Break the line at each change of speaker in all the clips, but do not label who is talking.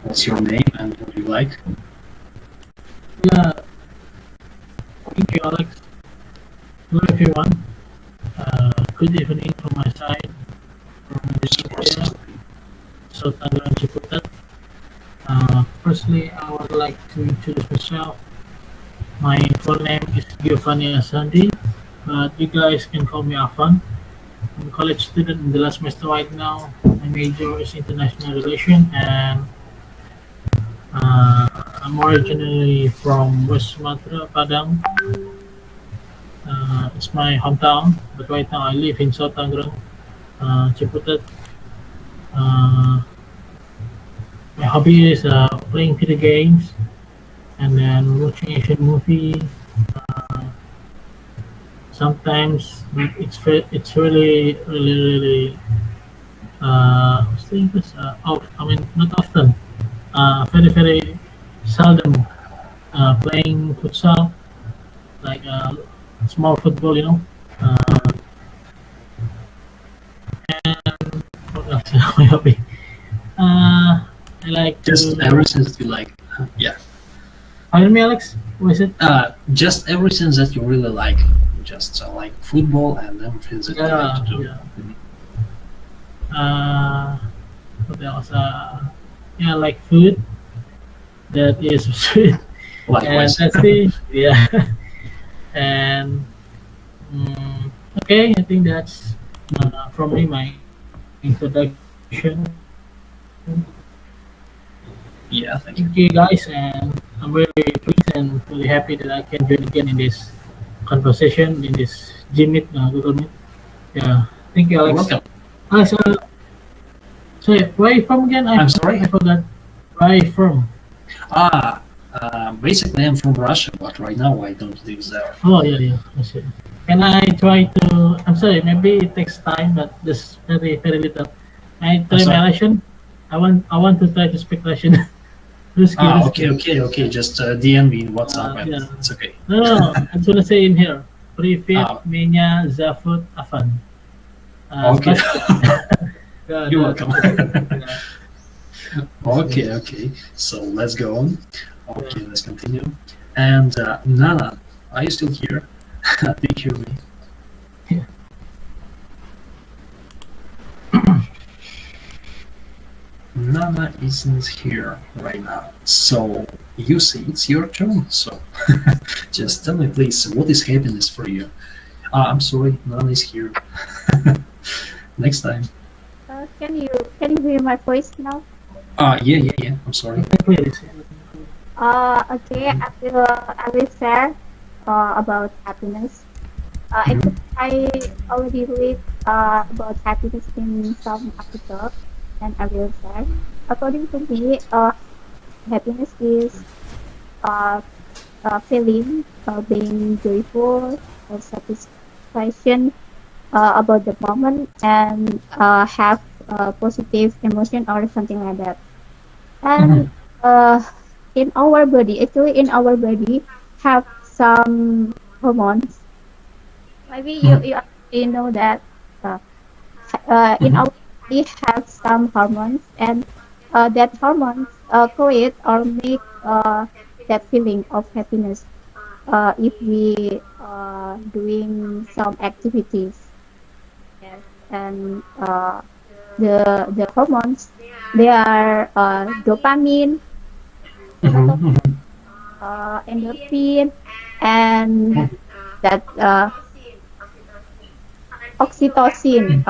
What's your name and what do you like?
Yeah, thank you, Alex. Hello, everyone. Good evening from my side, from
Sorry,
Indonesia,
sorry.
South Tangerang, Ciputat. Firstly, I would like to introduce myself. My full name is Giovanni Asandi, but you guys can call me Afan. I'm a college student in the last semester right now. My major is international relation, and uh, I'm originally from West Sumatra, Padang. It's my hometown, but right now I live in South Tangerang, Ciputat. Uh, my hobby is playing video games and then watching Asian movie. Uh, Sometimes it's really what's the English? I mean not often. Very seldom playing futsal like small football, you know. Uh, and what else? My hobby. I like
Just
to.
everything that you like. Yeah.
Pardon me, Alex. What is it?
Just everything that you really like. Just like football and everything that you like to
Yeah,
do.
yeah. Uh, what else? Yeah, I like food that is sweet and
Likewise.
tasty. Yeah, and mm, okay, I think that's from me my introduction. Thank you
Yeah, thank
guys,
you.
and I'm very pleased and really happy that I can join again in this conversation in this G Meet, Google Meet. Yeah, thank you,
You're
Alex.
welcome.
Alex, sorry, where are you from again?
I'm sorry.
I forgot. Where are you from?
Ah, Basically I'm from Russia, but right now I don't live there.
Oh, yeah, yeah. I see. Can I try to? I'm sorry, maybe it takes time, but just very little. I
I'm
try
sorry.
my Russian. I want to try to speak Russian. Ruski,
Okay,
Ruski.
okay, okay. Just DM me in WhatsApp and
Yeah.
it's okay.
No, no, no. I'm gonna say in here. Привет,
Ah,
меня зовут Афан.
okay.
Спасибо. Yeah,
You're welcome.
yeah,
Okay, okay. So let's go on.
yeah.
Okay, let's continue. And Nana, are you still here? Do you hear me?
Yeah.
Nana isn't here right now. So you see, it's your turn. So just tell me, please, what is happiness for you? I'm sorry, Nana is here. Next time.
Can you hear my voice now?
Yeah. I'm sorry.
Please.
Okay, I will share about happiness.
Mhm.
Actually, I already read about happiness in some article, and I will share. According to me, happiness is uh, feeling being joyful or satisfaction about the moment and have positive emotion or something like that. And
Mhm.
uh, in our body, have some hormones. Maybe
Mhm.
you know that uh, in
Mhm.
our body have some hormones, and that hormones create or make that feeling of happiness if we doing some activities. Yes, and the hormones, they are dopamine,
Mhm.
serotonin,
Mhm.
endorphin, and
Mhm.
that oxytocin.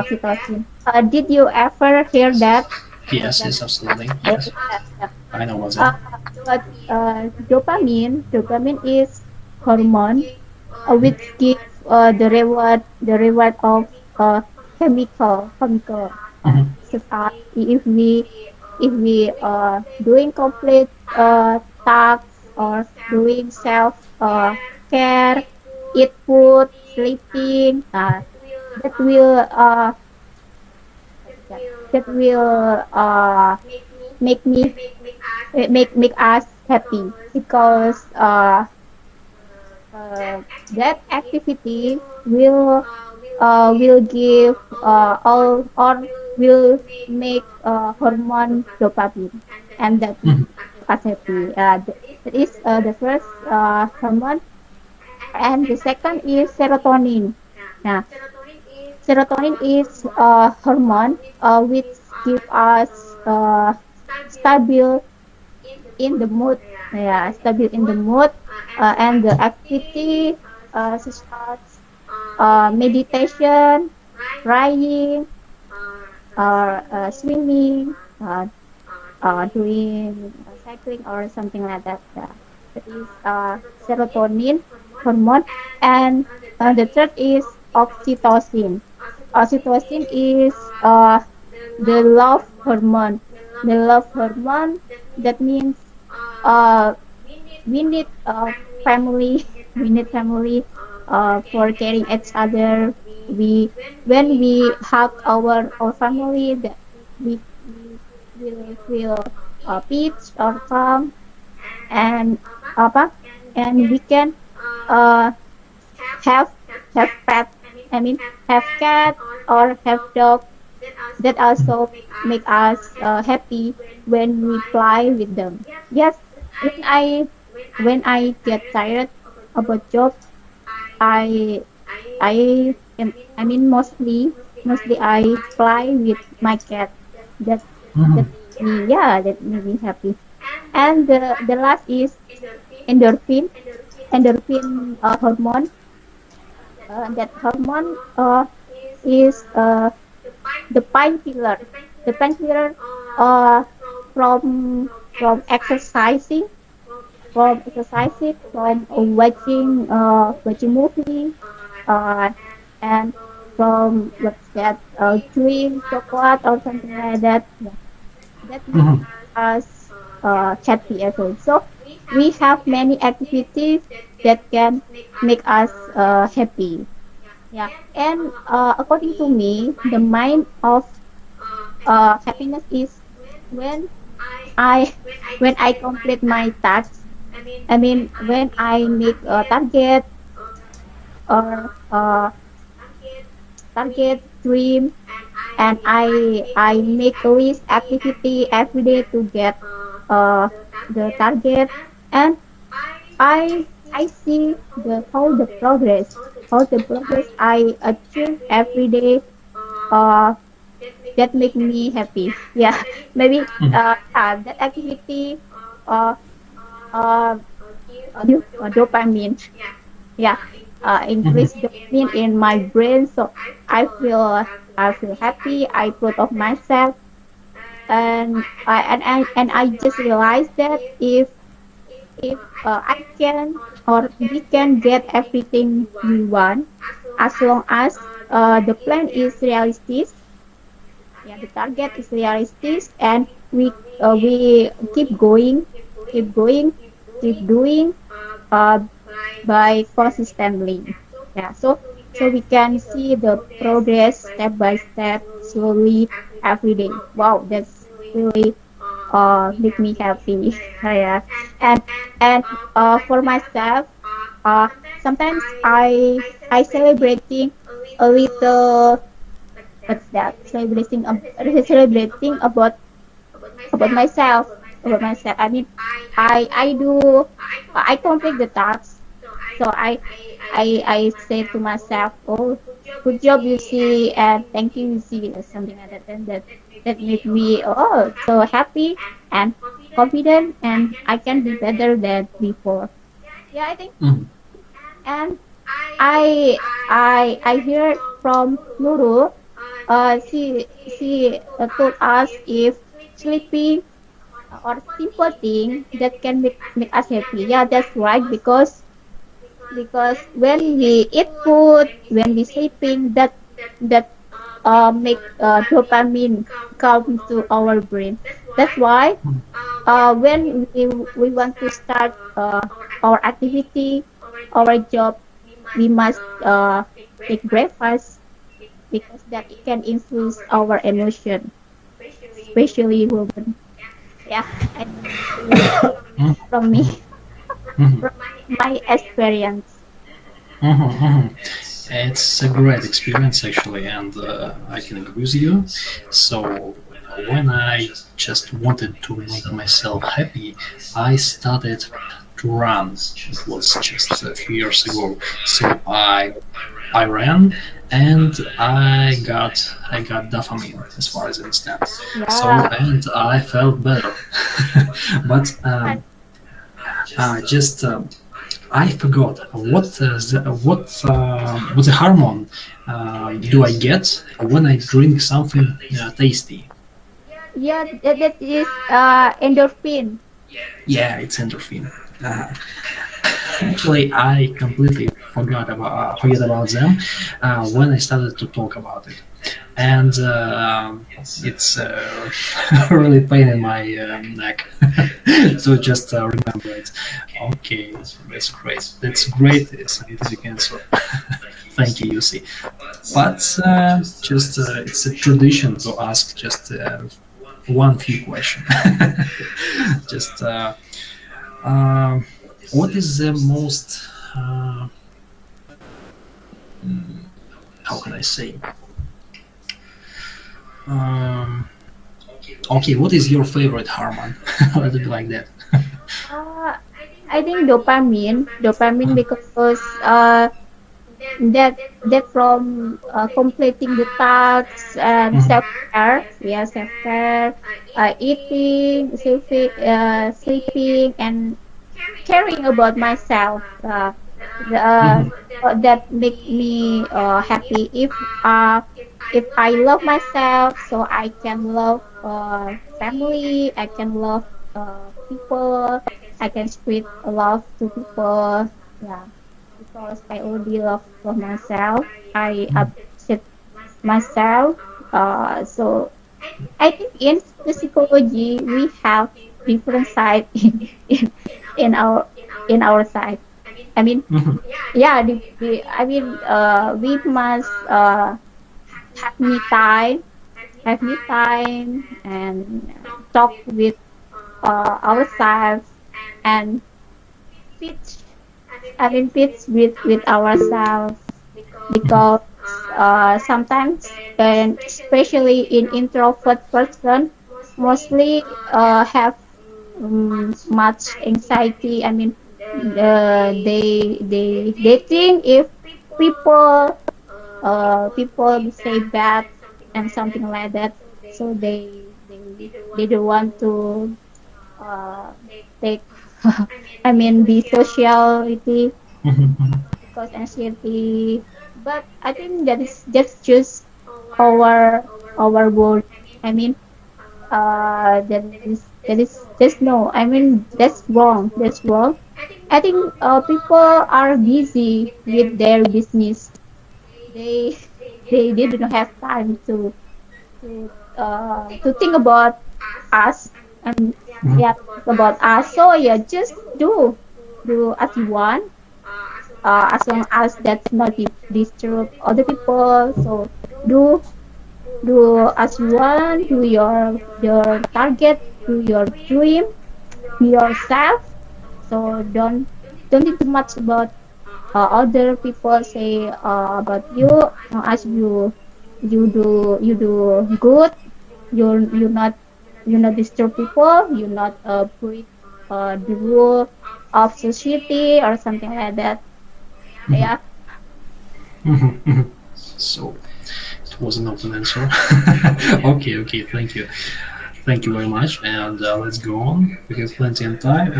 Did you ever hear that?
Yes,
That
yes, absolutely.
yeah,
Yes,
yeah, yeah.
I know what's that.
Uh, but dopamine is hormone which give the reward of chemical.
Mhm.
If we doing complete tasks or doing self care, eat food, sleeping, that will that will make me make us happy because that activity will give all or will make hormone dopamine. and that
Mhm.
make us happy. That is the first hormone, and the second is serotonin. Now, serotonin is a hormone which give us stable in the mood. Yeah, stable in the mood, and the activity such as meditation, writing, or swimming, doing cycling or something like that. That is serotonin hormone, and the third is oxytocin. Oxytocin is the love hormone. The love hormone, that means uh, we need family. We need family for caring each other. We when we hug our family, that we will feel peace or calm, and apa and we can uh, have pet. I mean, have cat or have dog, that also make us happy when we play with them. Yes, when I get tired about job, I I mean mostly I play with my cat. That
Mhm.
that me yeah that made me happy. And the last is endorphin. Endorphin hormone. That hormone is the painkiller. The painkiller uh, from exercising, from watching movie, uh, and from what's that, chewing chocolate or something like that. Yeah, that makes
Mhm.
us happy as well. So we have many activities that can make us happy. Yeah, and according to me, the mind of happiness is when I when I complete my tasks. I mean, when I make a or target dream, and I make a list activity every day to get uh, the target, and I see the progress I achieve every day. Uh, that make me happy. Yeah, maybe
Mhm.
that activity uh, uh, give dopamine. Yeah,
Mhm.
increase dopamine in my brain, so I feel I feel happy. I proud of myself, and I just realized that if I can, or we can get everything we want, as long as the plan is realistic. Yeah, the target is realistic, and we keep going, keep doing uh, by consistently. Yeah, so we can see the progress step by step, slowly, every day. Wow, that's really make me happy. Yeah, and for myself, sometimes I celebrating a little. What's that? Celebrating about myself. About myself. I mean, I do. I complete the tasks. So I say to myself, oh, good job, you see, and thank you, you see, or something like that. And that make me so happy and confident, and I can do better than before. Yeah, I think.
Mhm.
And I heard from Nurul. She told us if sleeping or simple thing that can make us happy. Yeah, that's right. Because when we eat food, when we sleeping, that make dopamine come to our brain. That's why when we want to start our activity, our job, we must take breakfast, because that it can influence our emotion, especially women. Yeah, I think from me,
Mhm.
from my experience.
Mhm. Mhm. It's a great experience actually, and I can agree with you. So when I just wanted to make myself happy, I started to run. It was just a few years ago. So I ran and I got dopamine as far as I understand. So
Yeah.
and I felt better. But just I forgot what the hormone do I get when I drink something tasty?
Yeah, that is endorphin.
Yeah, it's endorphin. Uh, Actually, I completely forgot about them when I started to talk about it, and it's really pain in my neck to just remember it. Okay, that's great. That's great scientific answer. Thank you, Yusi. But just it's a tradition to ask just one few question. Just um, what is the most uh, how can I say? Um, okay, what is your favorite hormone? Let's do it like that.
Uh, I think dopamine because that from completing the tasks and
Mhm,
self-care, yeah, self-care, sleeping, and caring about myself.
mhm,
That make me happy. If I love myself, so I can love family. I can love people. I can spread love to people. Yeah, because I already love myself. I
mhm,
appreciate myself. So I think in the psychology we have different side in our in our side. I mean,
mhm,
yeah, we must have me time, and talk with ourselves and pitch. I mean, pitch with ourselves
mhm,
because sometimes, and especially in introvert person, mostly have much anxiety. I mean, they think if people people say bad and something like that, so they don't want to uh, take. I mean, the sociality
mhm,
because anxiety. But I think that's just our world. I mean, there's no. I mean, that's wrong. That's wrong. I think people are busy with their business. They they don't have time to think about us and
mhm,
yeah, think about us. So yeah, just do as you want. As long as that's not disturb other people. So do do as you want. Do your target. Do your dream. Be yourself. So don't think too much about other people say about you. As you do good. You not disturb people. You not break the rule of society or something like that.
mhm,
Yeah.
mhm, mhm. So it was an open answer. Okay, okay, thank you very much, and let's go on. We have plenty of time,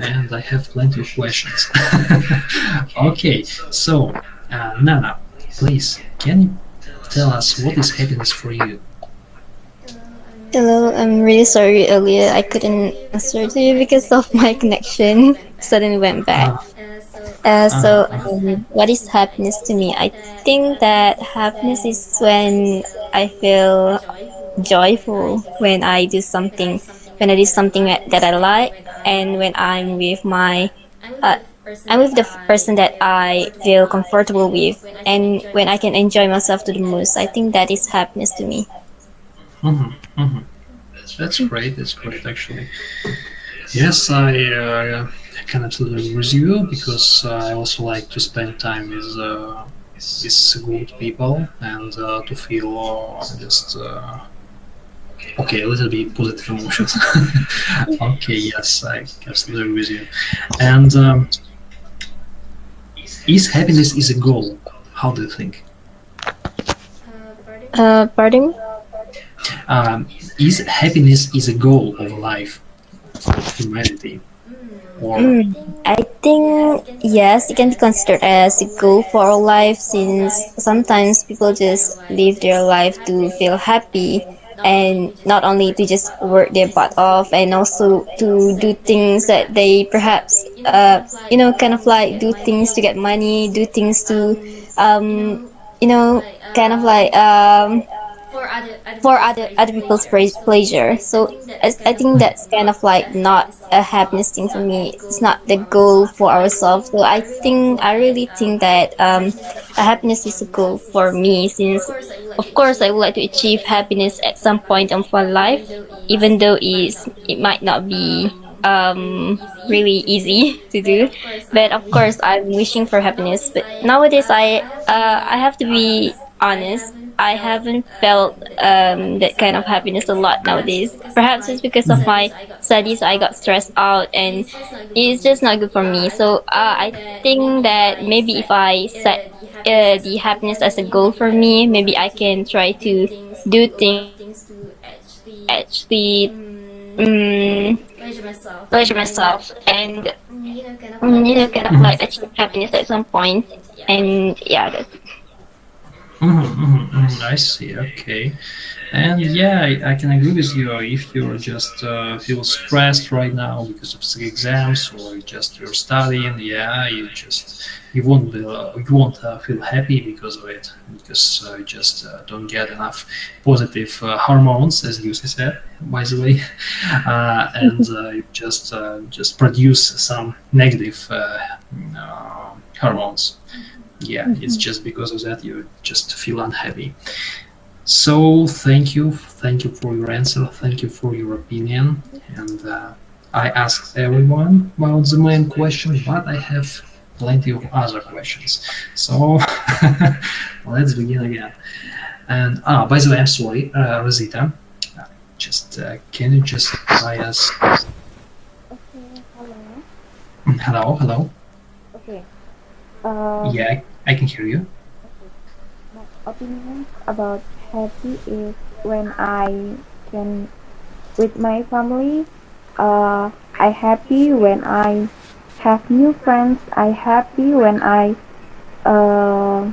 and I have plenty of questions. Okay, so Nana, please, can you tell us what is happiness for you?
Hello, I'm really sorry earlier I couldn't answer to you because of my connection suddenly went back.
Uh,
So,
uh-huh,
what is happiness to me? I think that happiness is when I feel joyful when I do something that I like, and when uh, I'm with the person that I feel comfortable with, and when I can enjoy myself to the most. I think that is happiness to me.
mhm, mhm. That's great. That's great, actually. Yes, I can absolutely agree with you because I also like to spend time with good people and to feel just Okay, a little bit positive emotions. Okay, yes, I absolutely agree with you. And is happiness is a goal? How do you think?
Pardon?
Um, is happiness is a goal of life of humanity, or
I think yes, it can be considered as a goal for our life since sometimes people just live their life to feel happy and not only to just work their butt off and also to do things that they perhaps kind of like do things to get money, do things to um you know kind of like for other people's pleasure. So I think that's kind of like not a happiness thing for me. It's not the goal for ourselves. So I really think that a happiness is a goal for me since of course I would like to achieve happiness at some point of my life, even though it might not be really easy to do. But of course I'm wishing for happiness. But nowadays I have to be honest, I haven't felt that kind of happiness a lot nowadays. Perhaps it's because of my studies. I got stressed out, and it's just not good for me. So I think that maybe if I set the happiness as a goal for me, maybe I can try to do things to actually pleasure myself and kind of like achieve happiness at some point. And yeah, that's
I see. Okay. And yeah, I can agree with you. If you just feel stressed right now because of the exams or just you're studying, yeah, you won't feel happy because of it because you just don't get enough positive hormones, as Lucy said, by the way, and you just produce some negative hormones. Yeah, it's just because of that you just feel unhappy. So thank you for your answer, thank you for your opinion, and I asked everyone about the main question, but I have plenty of other questions. So let's begin again. And by the way, I'm sorry, Rosita. Just can you just try us?
Okay, hello.
Hello, hello.
Okay.
Yeah, I can hear you.
Okay. My opinion about happy is when I can with my family. I happy when I have new friends. I happy when I uh,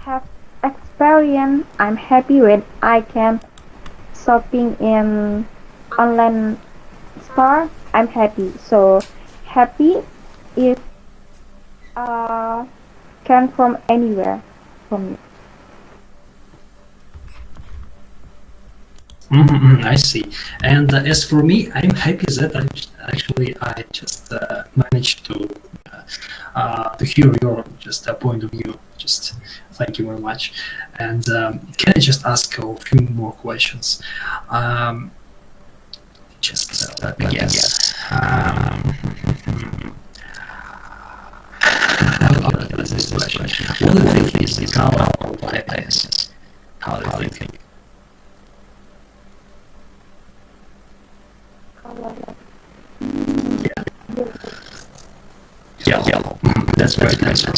have experience. I'm happy when I can shopping in online store. I'm happy. So happy is uh can from anywhere from me.
I see. And as for me, I'm happy that I just managed to hear your just point of view. Just thank you very much. And can I just ask a few more questions? Um, just let me guess. Okay, this question. What do you think is the color of happiness? How do you think? Yellow. That's right. That's right.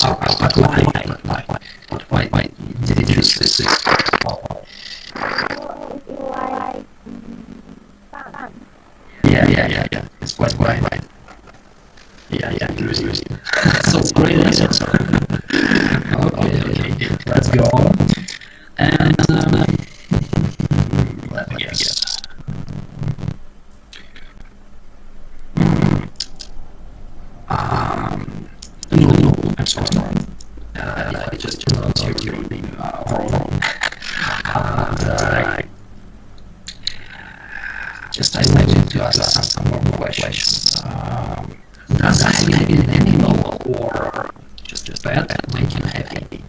But why did you say this?
Like
Yeah. It's quite right. Yeah. Agree. So great answer. Okay. Let's go on. And let me guess. No, I'm sorry. I just pronounced your name wrong. And I wanted to ask some more questions. Does having an animal or just a pet make you happy?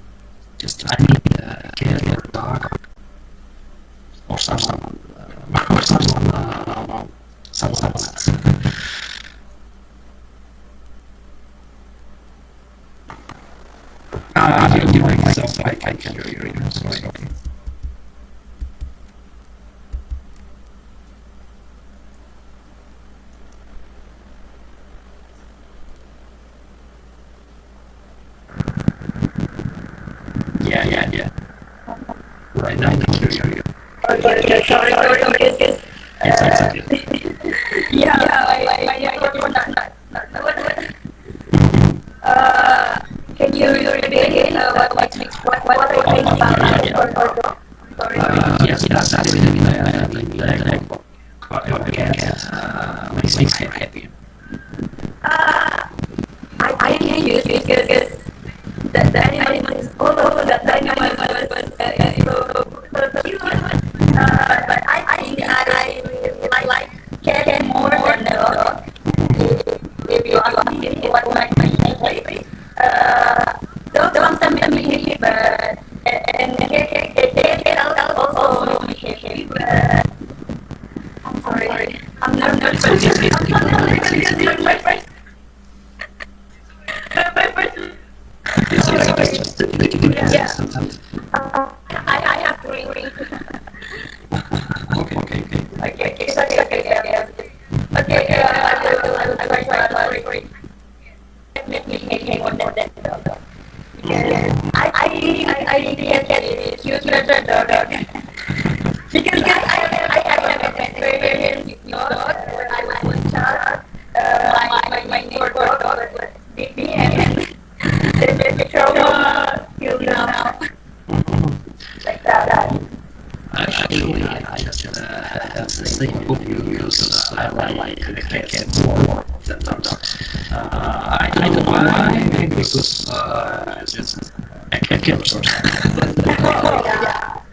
Just I mean, cat or dog or someone or someone else. You like myself, I can hear you. Sorry. Yeah. Right now I can hear you.
Okay, sorry.
It's okay.
Yeah, I network not good. Can you repeat again? What are you thinking about? Sorry.
Yes, I mean, makes me happy.
I can use because that animal is also that animal was so cute. But I think I like cat more than dog. If you ask me what my favorite, dog sometimes make me happy, but and cat also make me happy. But I'm sorry, I'm not nervous. I'm not nervous. Yeah. I have to ring.
Okay.
Okay. It's okay. Okay. I will try. Let me make more than that. Because I think that it is cute than dog. Because I have an experience with dog when I was a child. My neighbor dog was big and the trauma till now. Like that.
Actually, I just have the same opinion because I like cats more than dogs. I don't know why, maybe because just a cat person.
Yeah.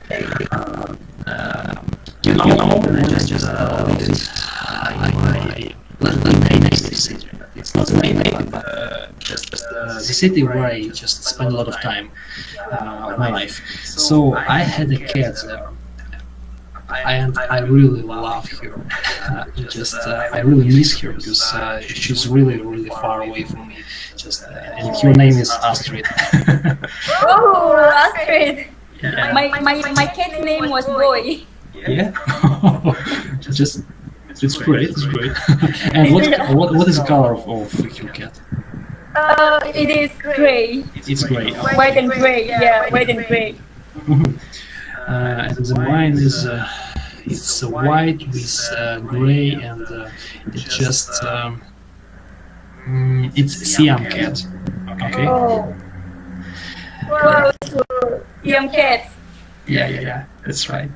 You know, let me next city. It's not the main, but just the city where I just spend a lot of time of my life. So I had a cat there. And I really love her. I really miss her because she's really far away from me. And her name is Astrid.
Oh, Astrid.
Yeah.
My cat's name was Boy.
Yeah. just it's great. And what is the color of your cat?
It is gray.
It's gray.
White and gray. Yeah, white and gray.
And the mine is it's white with gray and it's just it's Siam cat. Okay.
Oh. Wow, so young cats.
Yeah. That's right.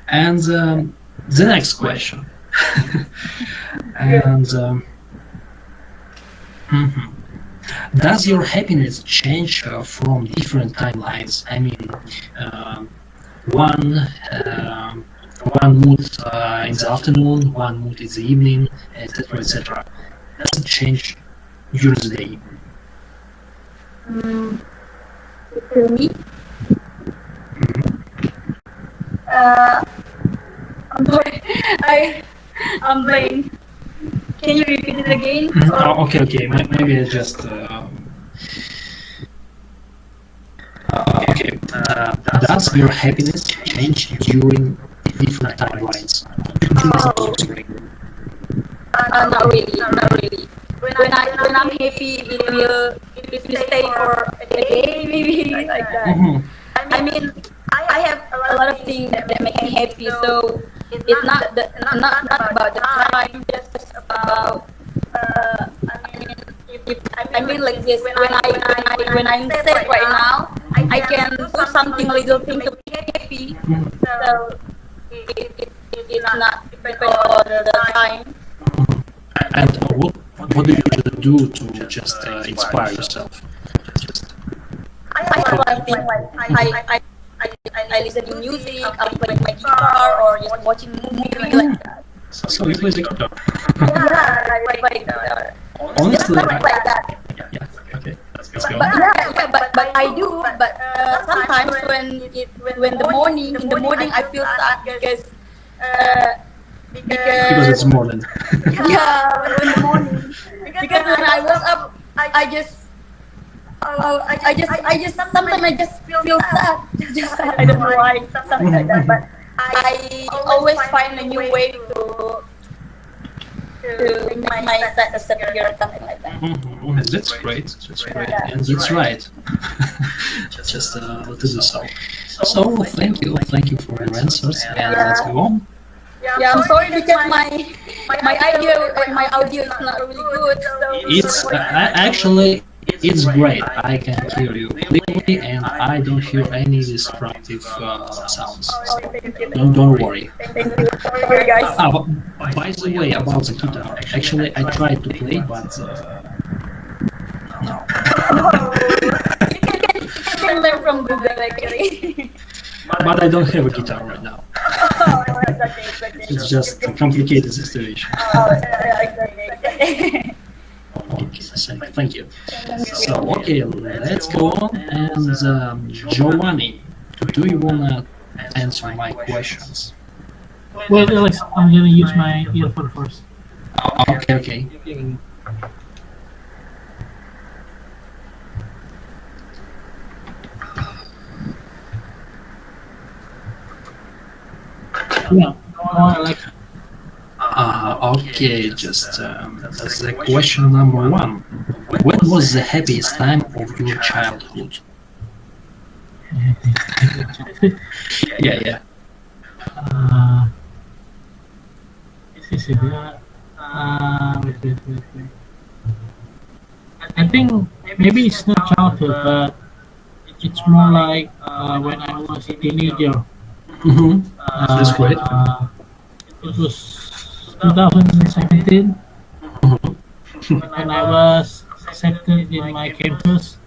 And the next question. And mhm. Does your happiness change from different timelines? I mean, one one mood in the afternoon, one mood in the evening, etc. Does it change during the day?
To me, I'm sorry. I'm blank. Can you repeat it again?
Oh, okay. Maybe I just. Okay. Does your happiness change during different timelines?
Not really. When I'm happy, it will stay for a day, maybe like that.
Mhm.
I mean, I have a lot of things that make me happy, so it's not about the time, just about. I mean like this. When I'm sad right now, I can do something little thing to be happy. So it's not depend on the time.
And what do you do to just inspire yourself?
I have a lot of things like I listen to music, I'm playing my guitar, or just watching movie like that.
So you play the guitar?
Yeah, I play guitar.
Honestly,
Something like that.
yeah. Okay, let's go.
But I do. But sometimes when in the morning I feel sad because
Because it's morning.
yeah, in the morning. Because when I woke up, I just sometimes I just feel sad. Just I don't know why, something like that. But I always find a new way to make my set disappear or something like that.
That's great. That's great, and that's right. Just to do so. So thank you for your answers, and let's go on.
Yeah, I'm sorry because my audio is not really good. So
It's actually it's great. I can hear you clearly, and I don't hear any disruptive sounds. Don't worry.
thank you. Sorry guys.
By the way, about the guitar, actually I tried to play, but no.
You can learn from Google actually.
But I don't have a guitar right now.
Oh, it's okay, it's okay.
It's just a complicated situation.
Oh, exactly.
Okay, so thank you. So okay, let's go on. And Giovanni, do you wanna answer my questions?
Wait, Alex, I'm gonna use my earphone first.
Okay.
Yeah. Oh, Alex.
Okay, just as the question number one. When was the happiest time of your childhood? Yeah.
Uh, is it? Wait. I think maybe it's not childhood, but it's more like when I was a teenager.
Mm-hmm. That's great.
It was 2017 when I was accepted in my campus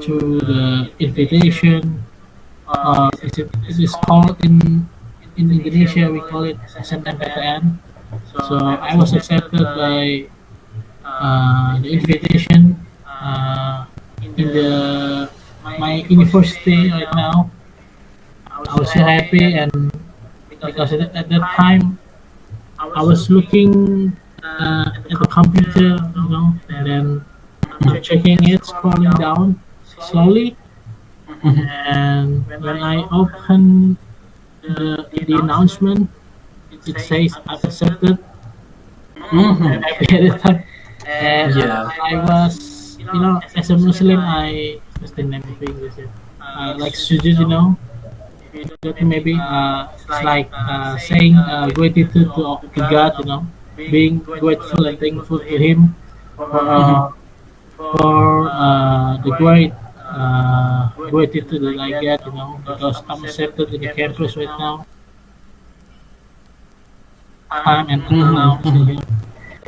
through the invitation. It is called in Indonesia we call it SNMPTN. So I was accepted by the invitation in the my university right now. I was so happy, and because at that time I was looking at the computer, and then I'm checking it, scrolling down slowly, and when I open the announcement, it says I've accepted.
Mm-hmm.
Happy at the time, and
Yeah.
I was, as a Muslim, what's the name of English? Like sujud, that maybe it's like saying gratitude to God, being grateful and thankful to Him for the great gratitude that I get, because I'm accepted in the campus right now. And now still here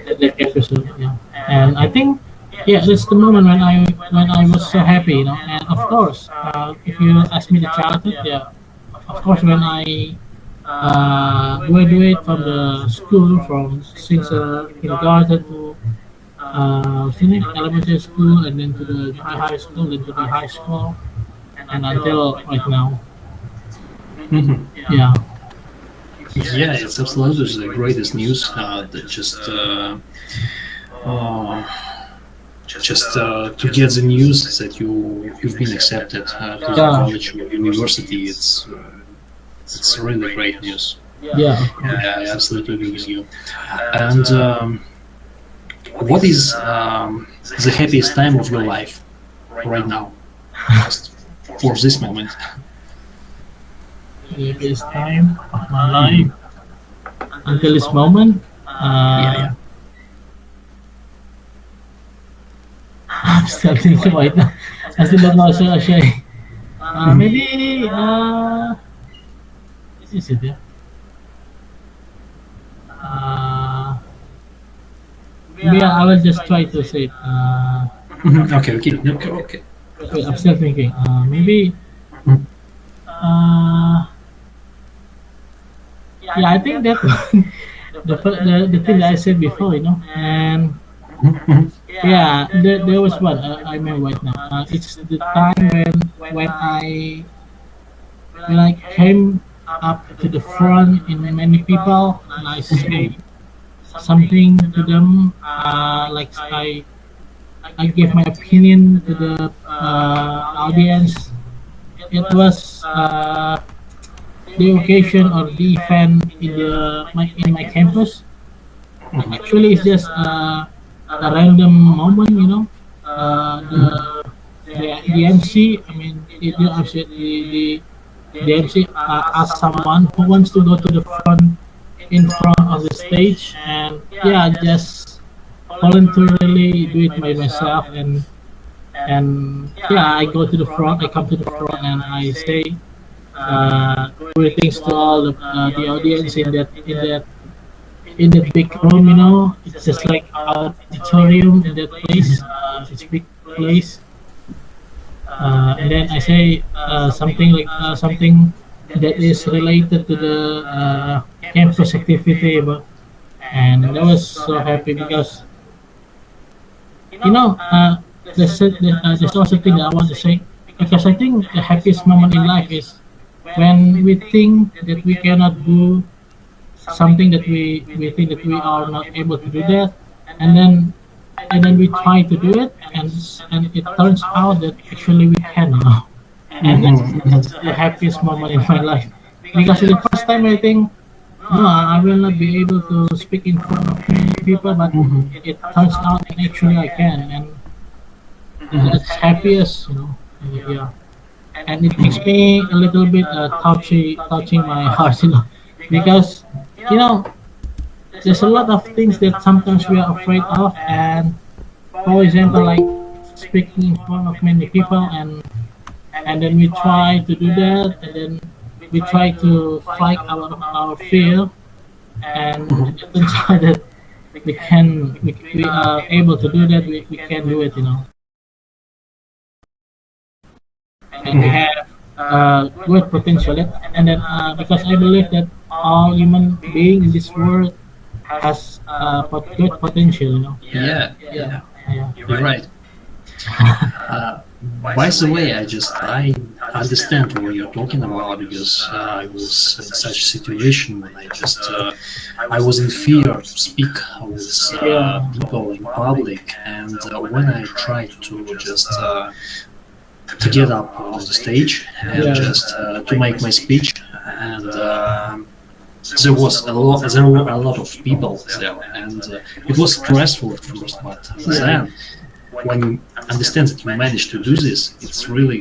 at the campus, yeah. And I think, yeah, that's the moment when I was so happy, And of course, if you ask me the childhood, yeah, of course, when I graduate from the school, from since kindergarten to elementary school, and then to the high school, then to the high school, and until right now.
Mm-hmm.
Yeah.
Yeah, it's absolutely the greatest news. That just to get the news that you've been accepted to the
Yeah.
college or university. It's really great news.
Yeah.
Yeah, I absolutely agree with you. And what is the happiest time of your life right now? Just for this moment.
The best time of my life until this moment.
Yeah.
I'm still thinking right now. I still don't know what to say. Maybe is it? Yeah. Yeah, I will just try to say it.
Mhm. Okay.
Wait, I'm still thinking. Maybe. Yeah, I think that the thing that I said before, and yeah, there was one I remember right now. It's the time when I came up to the front in many people, and I say something to them, like I gave my opinion to the audience. It was the occasion or the event in my campus, Actually, it's just a random moment, you know. The MC, I mean, the MC, the MC asked someone who wants to go to the front, in front of the stage, and yeah, I just voluntarily do it by myself, and yeah, I go to the front, I come to the front, and I say greetings to all the audience in that big room, you know. It's just like auditorium in that place. It's big place, and then I say something like something that is related to the campus activity, and I was so happy because you know there's also thing that I want to say, because I think the happiest moment in life is when we think that we cannot do something, that we think that we are not able to do that, and then we try to do it, and it turns out that actually we can now. And that's the happiest moment in my life, because the first time I think no, I will not be able to speak in front of many people, but it turns out that actually I can, and that's happiest, you know. Yeah, and it makes me a little bit touching my heart, you know, because you know there's a lot of things that sometimes we are afraid of, and for example, like speaking in front of many people, and then we try to do that, and then we try to fight our fear, and it turns out that we are able to do that. We can do it, you know, and we have good potential. And then because I believe that all human being in this world has good potential, you know.
Yeah,
Yeah,
yeah,
yeah.
you're right. Uh, by the way, I understand what you're talking about, because I was in such a situation when I was in fear to speak with
Yeah.
people in public, and when I tried to just to get up on the stage and
Yeah.
just to make my speech, and there were a lot of people there, and it was stressful at first, but then when you understand that you managed to do this, it's really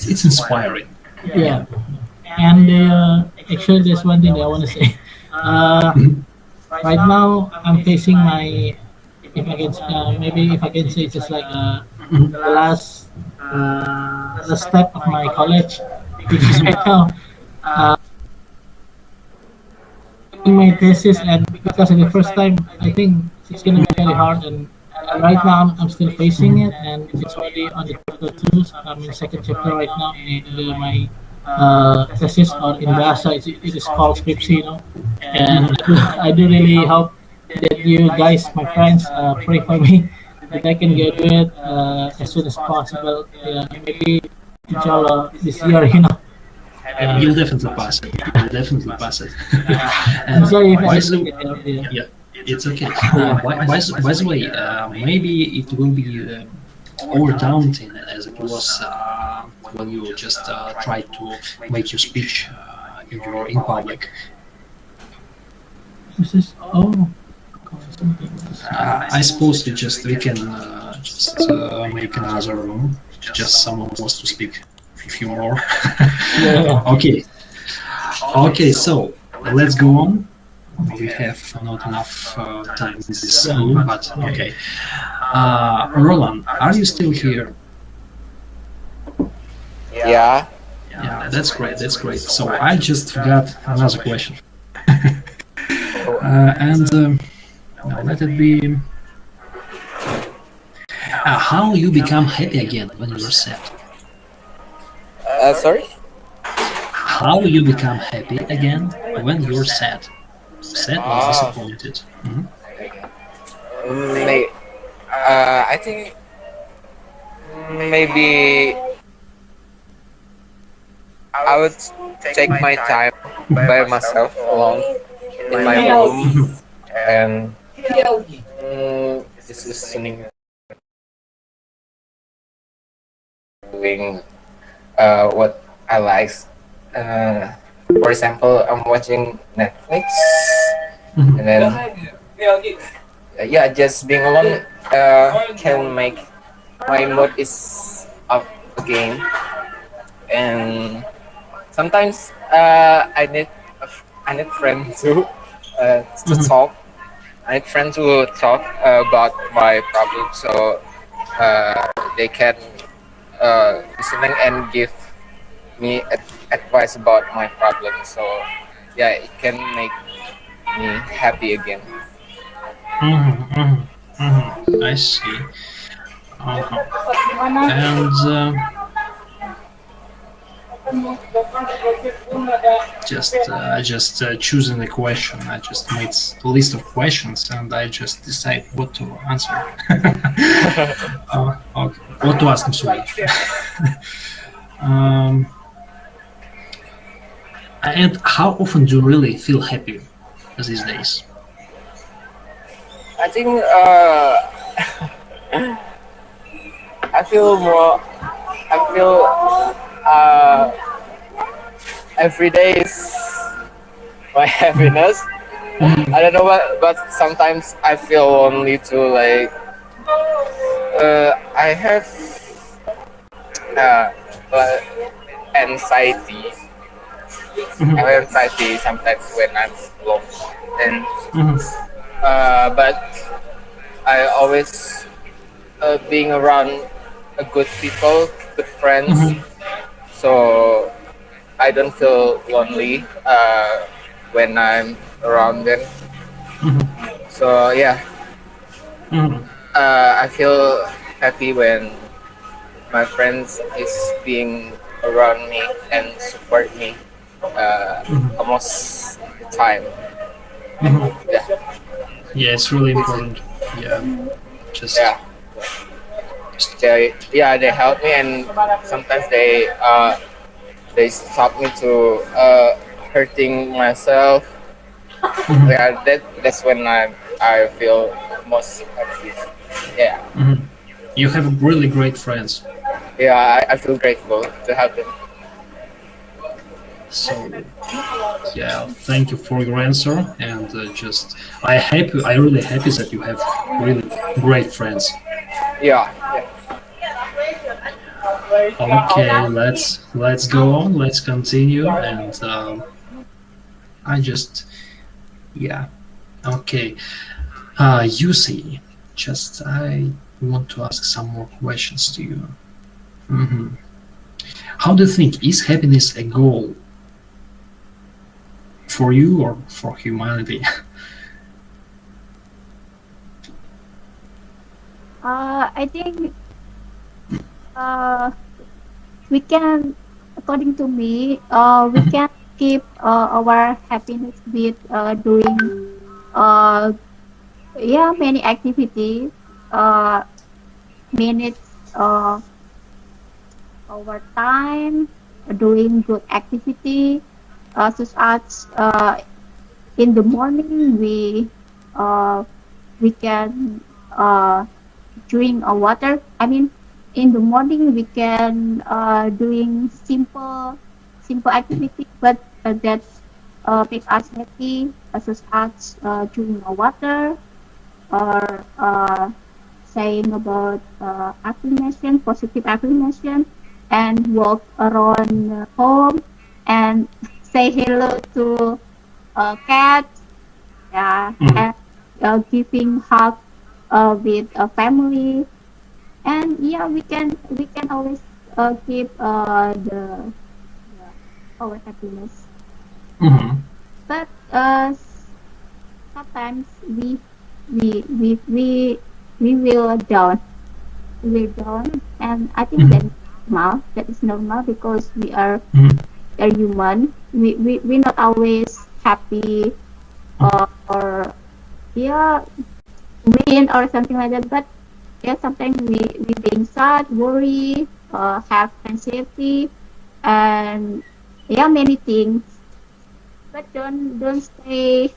it's inspiring.
Yeah. And actually, there's one thing that I want to say. Uh, right now, I'm facing my, if I can, maybe if I can say, just like the last step of my college, because right now, in my thesis, and because of the first time, I think it's gonna be very hard, and right now I'm still facing it, and it's already on the chapter two. I'm in second chapter right now in my thesis, or in Bahasa it is called scriptsy, you know. And I do really hope that you guys, my friends, pray for me that I can get it as soon as possible. Maybe inshallah this year, you know.
You'll definitely pass it. You'll definitely pass it.
I'm
And
sorry if I
by
didn't
the
get it. Yeah.
yeah, it's okay. By the way, maybe it will be overdaunting as it was when you just tried to make your speech in public.
This is oh.
I suppose we can just make another room. Just someone wants to speak a few more.
Yeah.
Okay, okay. So let's go on. We have not enough time in this room, but okay. Roland, are you still here?
Yeah.
Yeah, that's great. That's great. So I just forgot another question, and now let it be. How you become happy again when you're sad?
Sorry.
How you become happy again when you're sad? Sad or
Ah.
disappointed?
May, I think maybe I would take my time by myself alone in my room and just listening, doing what I like. For example, I'm watching Netflix
Mhm.
And then yeah, just being alone can make my mood is up again. And sometimes I need friends to
Mhm.
talk. I need friends to talk about my problems, so they can listening and give me advice about my problems. So yeah, it can make me happy again.
Mhm. Mhm. Mhm. I see. Uh-huh. And just choosing a question. I just made a list of questions and I just decide what to answer. Okay. What to ask? I'm sorry. um, and how often do you really feel happy these days?
I think I feel more. I feel every day is my happiness. I don't know what, but sometimes I feel lonely too. Like I have uh, uh, anxiety. I
Mhm.
have anxiety sometimes when I'm alone, and
Mhm.
but I always being around good people, good friends,
Mhm.
so I don't feel lonely when I'm around them.
Mhm.
So yeah,
Mhm.
I feel happy when my friends is being around me and support me
Mhm.
almost the time.
Mhm.
Yeah,
Yeah, it's really
it's,
important. Yeah, just
yeah. They help me, and sometimes they stop me to hurting myself.
mhm.
Yeah, that's when I feel most happy. Yeah,
Mhm. You have really great friends.
yeah, I feel grateful to have them.
So yeah, thank you for your answer. And just I really happy that you have really great friends.
Yeah,
Okay, let's go on. Let's continue. And I just yeah. Okay. You see, just I want to ask some more questions to you. hmm How do you think is happiness a goal for you or for humanity?
I think uh, we can, according to me, we can keep our happiness with doing uh, yeah, many activities, uh, manage our time, doing good activity, such as in the morning uh, we can drink water. I mean, in the morning we can doing simple activity, but that make us happy, such as drinking water or saying about affirmation, positive affirmation, and walk around home and say hello to cats, yeah,
Mhm.
and giving hug with a family, and yeah, we can always keep the our happiness,
Mhm.
but sometimes we we we we will down, we down, and I think
Mhm.
that is normal because
Mhm.
we are human. We not always happy
Mhm.
or yeah, win or something like that, but yeah, sometimes we being sad, worry, have anxiety, and yeah, many things, but don't stay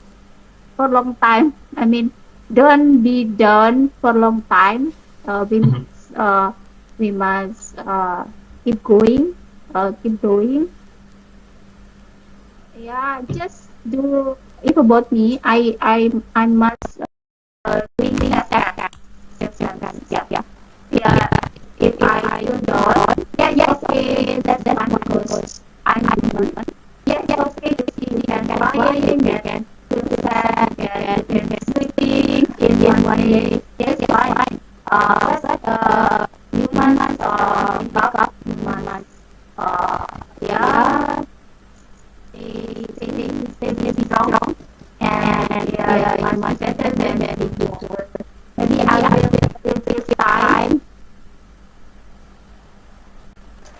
for a long time. I mean, don't be done for a long time.
Mhm.
We must keep going, keep doing. Yeah, just do. If about me, I must doing accept. Yeah, yeah, yeah. If I don't, yeah, yeah, okay, that's fine because I'm human. Yeah, yeah, okay. You can crying, you can feel sad, you can sleeping in one day. Yes, fine. But humans back up humans. Yeah, they may be wrong, and yeah, it's much better than before. Maybe I will take time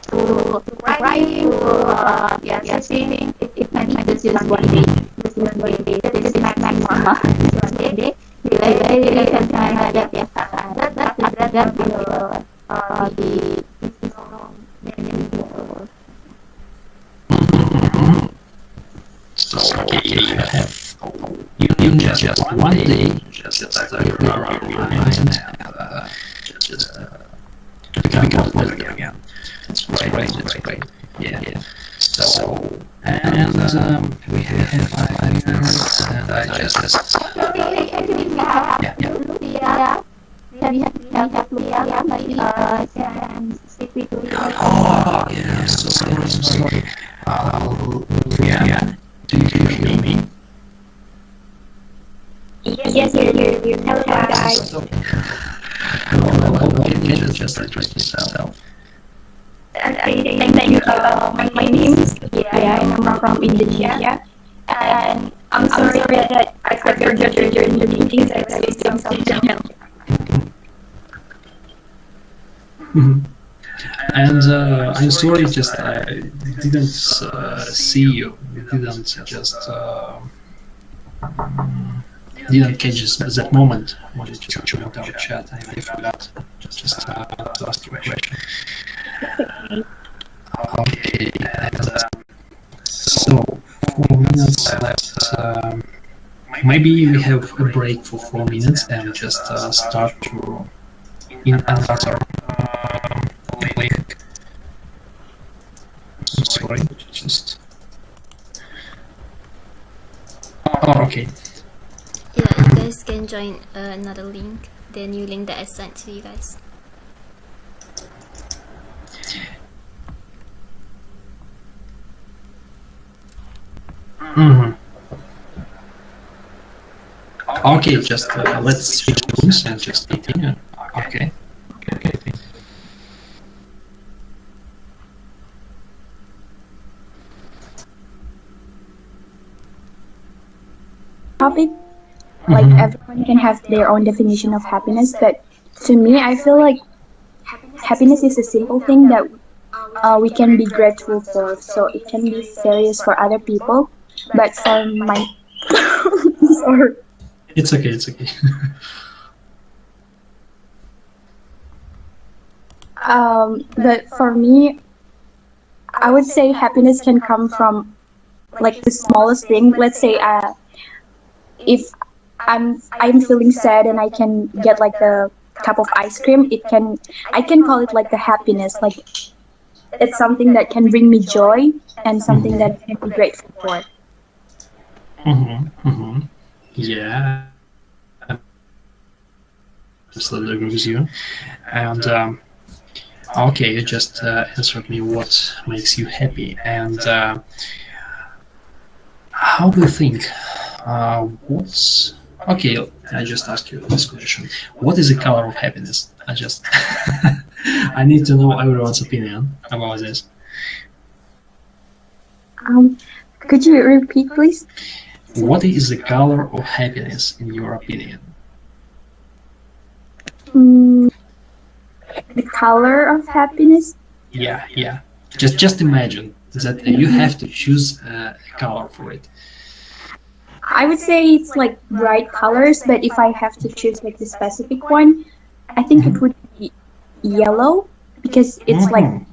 to crying, to yeah, sleeping. It maybe just one day, just one day. That is maximum. Just one day. Very and yeah. That after that will be strong than before.
So okay, you have you just one day just clear around your mind and just become positive again. That's great. That's great. Yeah. So and we have 5 minutes, and I just
Actually, we have
yeah.
Lucia. We have Lucia. Maybe can speak with Lucia.
Oh yeah. So sorry. So sorry. Yeah. Do you hear me?
Yes, you. Hello, guys.
Okay, just address yourself.
And thank you. My name is Kia, and I'm from Indonesia. And I'm sorry that I forgot your Indonesian. I was doing something else.
Mhm. And I'm sorry, just I didn't see you. Didn't just didn't catch that moment when you just joined our chat. I forgot to ask you a question. Okay, and so 4 minutes left. Maybe we have a break for 4 minutes and just start to in another link. Sorry, just. Oh, okay.
Yeah, you guys can join another link, the new link that I sent to you guys.
Mm-hmm. Okay, just let's switch rooms and just continue. Okay. Okay.
Topic. Like everyone can have their own definition of happiness, but to me, I feel like happiness is a simple thing that we can be grateful for. So it can be serious for other people, but for my sorry,
It's okay. It's okay.
but for me, I would say happiness can come from like the smallest thing. Let's say, if I'm feeling sad and I can get like a cup of ice cream, I can call it like the happiness. Like it's something that can bring me joy and something that I can be grateful for.
Yeah, absolutely agree with you. And okay, you just answered me what makes you happy. And how do you think? What's okay? I just asked you this question. What is the color of happiness? I just I need to know everyone's opinion about this.
Could you repeat, please?
What is the color of happiness in your opinion?
Mm, the color of happiness?
Yeah. Just imagine that you have to choose a color for it.
I would say it's like bright colors, but if I have to choose like the specific one, I think it would be yellow because it's like
Mhm.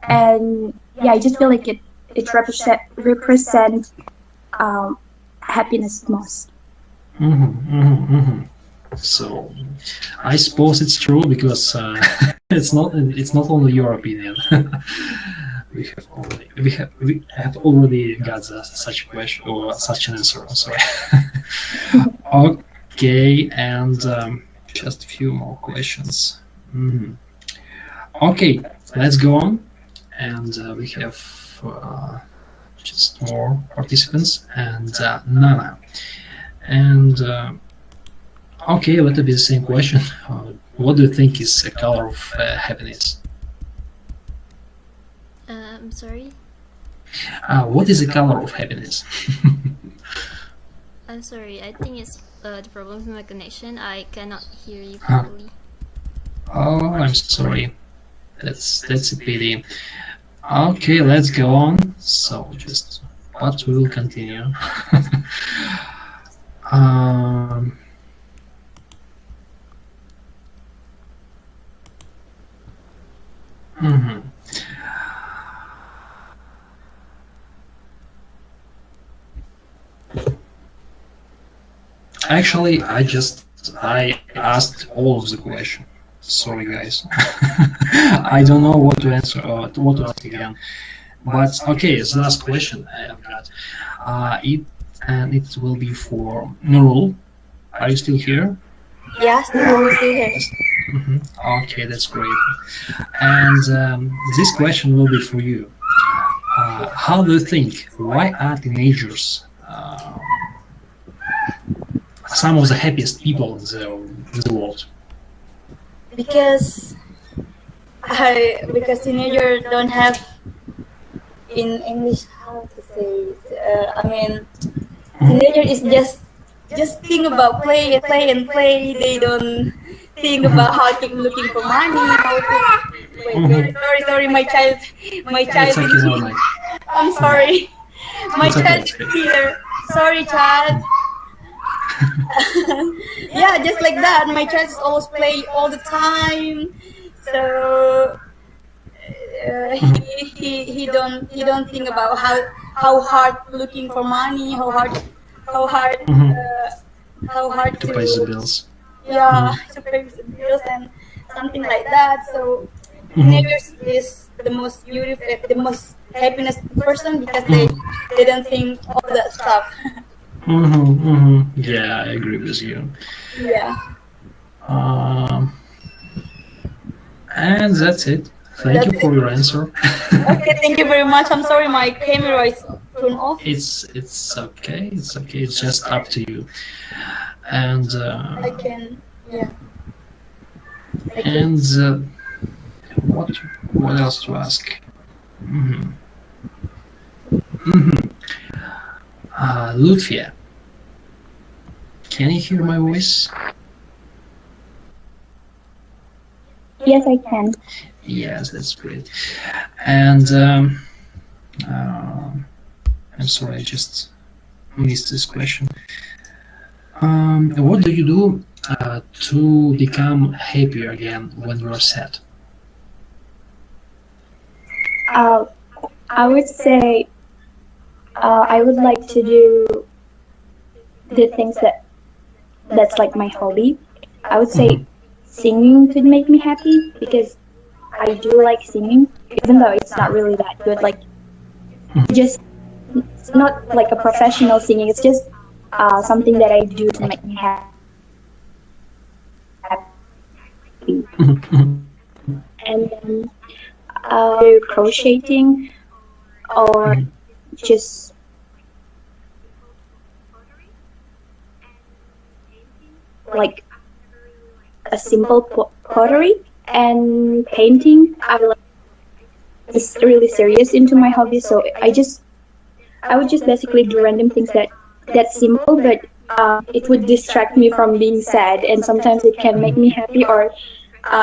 and yeah, I just feel like it represent happiness most.
So, I suppose it's true because it's not only your opinion. we have already got such a question or such an answer. I'm sorry. Okay, and just a few more questions. Mhm. Okay, let's go on, and we have just more participants and Nana. And okay, let it be the same question. What do you think is a color of happiness?
I'm sorry.
What is the color of happiness?
I'm sorry. I think it's the problem with my connection. I cannot hear you
Huh.
properly.
Oh, I'm sorry. That's a pity. Okay, let's go on. So just but we will continue. um, mhm. Actually, I asked all of the question. Sorry, guys. I don't know what to answer or what to ask again. But okay, it's the last question I have got. It will be for Nurul. Are you still here?
Yeah, still here.
Yes. Okay, that's great. And this question will be for you. How do you think? Why are teenagers some of the happiest people in the world?
Because because teenagers don't have in English how to say it. I mean, teenager is just think about play and play and play. They don't think about how to looking for money. How to wait. Sorry. My child
It's okay,
is
no,
here.
like
I'm sorry. My
it's okay,
child
it's
is
okay.
here. Sorry, child. Yeah, just like that. My child is always play all the time. So he don't think about how hard looking for money, how hard
Mhm.
how hard
To
to
pay the bills.
yeah to pay the bills and something like that. So
Mhm.
teenagers is the most beautiful, the most happiness person because they
Mhm.
they don't think all that stuff.
Yeah, I agree with you.
Yeah,
Um, and that's it. Thank you
that's it.
for your answer.
Okay, thank you very much. I'm sorry my camera is turned off.
It's okay. It's okay. It's just up to you. And
I can, yeah, I can.
and what what else to ask? hmm hmm Lutfia, can you hear my voice?
Yes, I can.
Yes, that's great. And uh, I'm sorry, I just missed this question. What do you do to become happier again when you're sad?
Uh, I would say I would like to do the things that's like my hobby. I would say singing could make me happy because I do like singing, even though it's not really that good. Like just it's not like a professional singing. It's just something that I do to make me happy. And then do crocheting or just like a simple pottery and painting. I like is really serious into my hobby, so I would just basically do random things that's simple, but it would distract me from being sad, and sometimes it can make me happy, or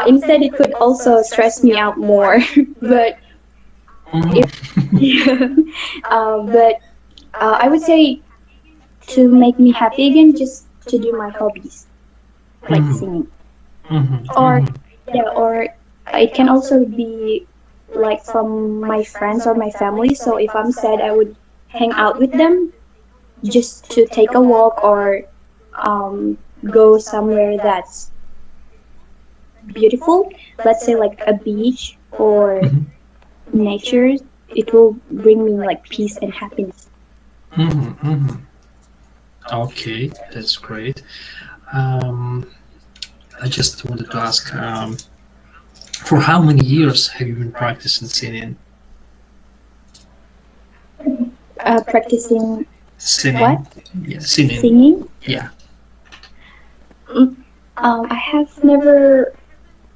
instead it could also stress me out more. But if yeah, but I would say to make me happy again, just to do my hobbies like singing, or yeah, or it can also be like from my friends or my family. So if I'm sad, I would hang out with them just to take a walk or um, go somewhere that's beautiful. Let's say like a beach or nature. it will bring me like peace and happiness.
Hmm. Hmm. Okay, that's great. Um, I just wanted to ask, for how many years have you been practicing singing?
Practicing what?
Singing? Yeah, singing.
Singing?
Yeah.
Mm, I have never,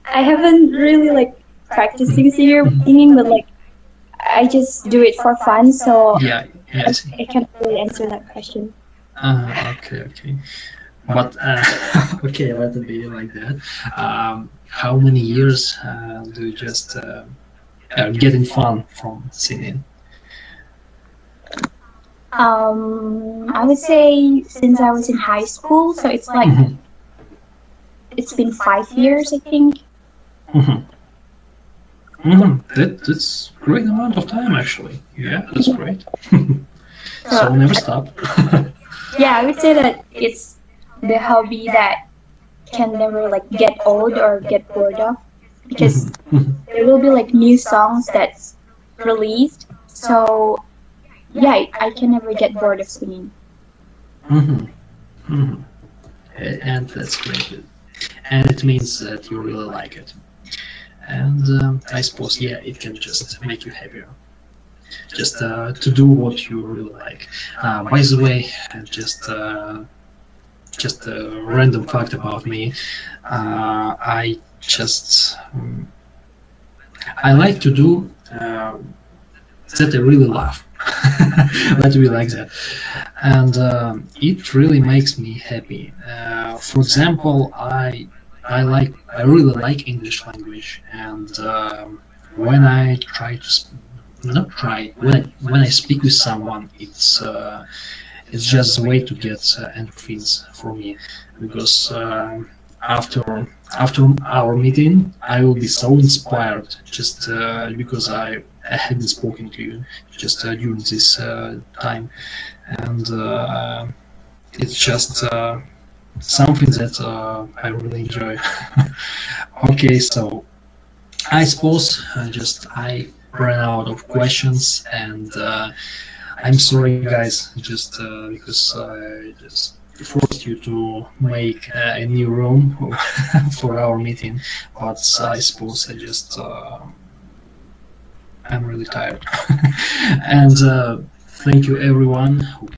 I haven't really like practicing singing, but like I just do it for fun, so
Yeah, yeah, I see.
I can't really answer that question.
Okay, okay. But okay, let it be like that. How many years do you just getting fun from singing?
I would say since I was in high school, so it's like
Mhm,
it's been 5 years, I think.
mhm, mhm. That's great amount of time actually. Yeah, that's great.
So
So never stop.
yeah, I would say that it's the hobby that can never like get old or get bored of because
Mhm, mhm,
there will be like new songs that's released. So yeah, I can never get bored of singing.
mhm, mhm. And that's great. And it means that you really like it. And I suppose, yeah, it can just make you happier. Just to do what you really like. By the way, just a random fact about me. I just I like to do that I really love. Let me like that, and it really makes me happy. For example, I really like English language, and when I try to not try when I speak with someone, it's just a way to get endorphins for me because after after our meeting I will be so inspired just because I haven't spoken to you just during this time, and it's just something that I really enjoy. Okay, so I suppose just I ran out of questions, and I'm sorry, guys, just because I just forced you to make a new room for our meeting, but I suppose I just I'm really tired. And thank you, everyone who